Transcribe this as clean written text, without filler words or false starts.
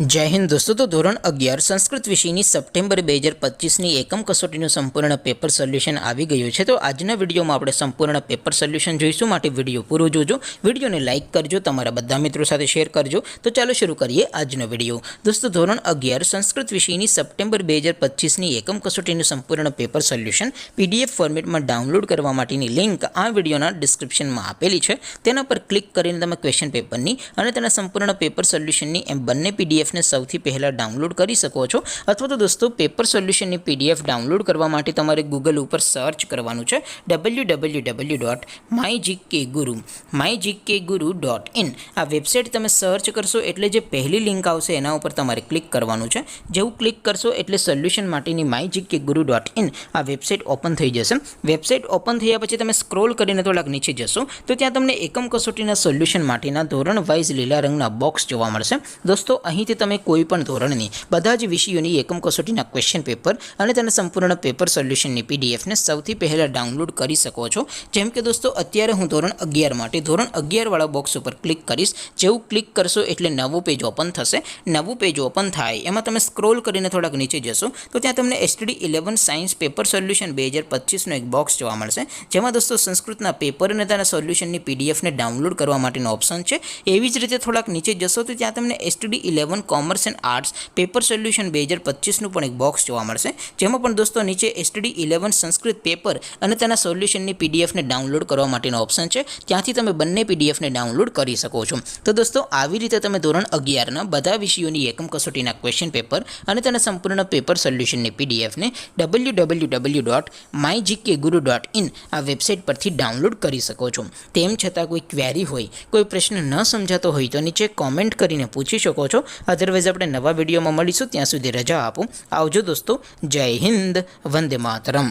जय हिंद दोस्तों। तो धोरण 11 संस्कृत विषयની સપ્ટેમ્બર 2025ની એકમ કસોટીનું સંપૂર્ણ પેપર સોલ્યુશન આવી ગયું છે। તો આજના વિડીયોમાં આપણે સંપૂર્ણ પેપર સોલ્યુશન જોઈશું, માટે વિડીયો પૂરો જોજો, વિડીયોને લાઇક કરજો, તમારા બધા મિત્રો સાથે શેર કરજો। તો ચાલો શરૂ કરીએ આજનો વિડીયો। દોસ્તો ધોરણ 11 સંસ્કૃત વિષયની સપ્ટેમ્બર 2025ની એકમ કસોટીનું સંપૂર્ણ પેપર સોલ્યુશન પીડીએફ ફોર્મેટમાં ડાઉનલોડ કરવા માટેની લિંક આ વિડીયોના ડિસ્ક્રિપ્શનમાં આપેલી છે। તેના પર ક્લિક કરીને તમે ક્વેશ્ચન પેપરની અને તેના સંપૂર્ણ પેપર સોલ્યુશનની એમ બંને પીડીએફ ने સૌથી પહેલા ડાઉનલોડ કરી શકો છો। અથવા તો દોસ્તો પેપર સોલ્યુશનની પીડીએફ ડાઉનલોડ કરવા માટે તમારે ગૂગલ ઉપર સર્ચ કરવાનું છે www.mygkguru.in। આ વેબસાઇટ તમે સર્ચ કરશો એટલે જે પહેલી લિંક આવશે એના ઉપર તમારે ક્લિક કરવાનું છે। જેવું ક્લિક કરશો એટલે સોલ્યુશન માટેની mygkguru.in આ વેબસાઇટ ઓપન થઈ જશે। વેબસાઇટ ઓપન થયા પછી તમે સ્ક્રોલ કરીને થોડાક નીચે જશો તો ત્યાં તમને એકમ કસોટીના સોલ્યુશન માટેના ધોરણ વાઇઝ લીલા રંગના બોક્સ જોવા મળશે। દોસ્તો અહીંથી તમે કોઈપણ ધોરણની બધા જ વિષયોની એકમ કસોટીના ક્વેશ્ચન પેપર અને તેના સંપૂર્ણ પેપર સોલ્યુશનની પીડીએફને સૌથી પહેલા ડાઉનલોડ કરી શકો છો। જેમ કે દોસ્તો અત્યારે હું ધોરણ 11 માટે ધોરણ 11 વાળા બોક્સ ઉપર ક્લિક કરીશ। જેવું ક્લિક કરશો એટલે નવું પેજ ઓપન થશે। નવું પેજ ઓપન થાય એમાં તમે સ્ક્રોલ કરીને થોડાક નીચે જશો તો ત્યાં તમને STD 11 સાયન્સ પેપર સોલ્યુશન 2025નો એક બોક્સ જોવા મળશે, જેમાં દોસ્તો સંસ્કૃતના પેપર અને તેના સોલ્યુશનની પીડીએફને ડાઉનલોડ કરવા માટેનો ઓપ્શન છે। એવી જ રીતે થોડાક નીચે જશો તો ત્યાં તમને STD 11 commerce and arts paper solution 2025નું પણ એક બોક્સ જોવા મળશે, જેમાં પણ દોસ્તો નીચે STD 11 સંસ્કૃત પેપર અને તેના સોલ્યુશનની પીડીએફને ડાઉનલોડ કરવા માટેનો ઓપ્શન છે। ત્યાંથી તમે બંને પીડીએફને ડાઉનલોડ કરી શકો છો। તો દોસ્તો આવી રીતે તમે ધોરણ 11ના બધા વિષયોની એકમ કસોટીના ક્વેશ્ચન પેપર અને તેના સંપૂર્ણ પેપર સોલ્યુશનની પીડીએફને www.mygkguru.in આ વેબસાઇટ પરથી ડાઉનલોડ કરી શકો છો। તેમ છતાં કોઈ ક્વેરી હોય, કોઈ પ્રશ્ન ન સમજાતો હોય તો નીચે કોમેન્ટ કરીને પૂછી શકો છો। અધરવાઇઝ આપણે નવા વિડીયોમાં મળીશું, ત્યાં સુધી રજા આપો। આવજો દોસ્તો, જય હિન્દ, વંદે માતરમ।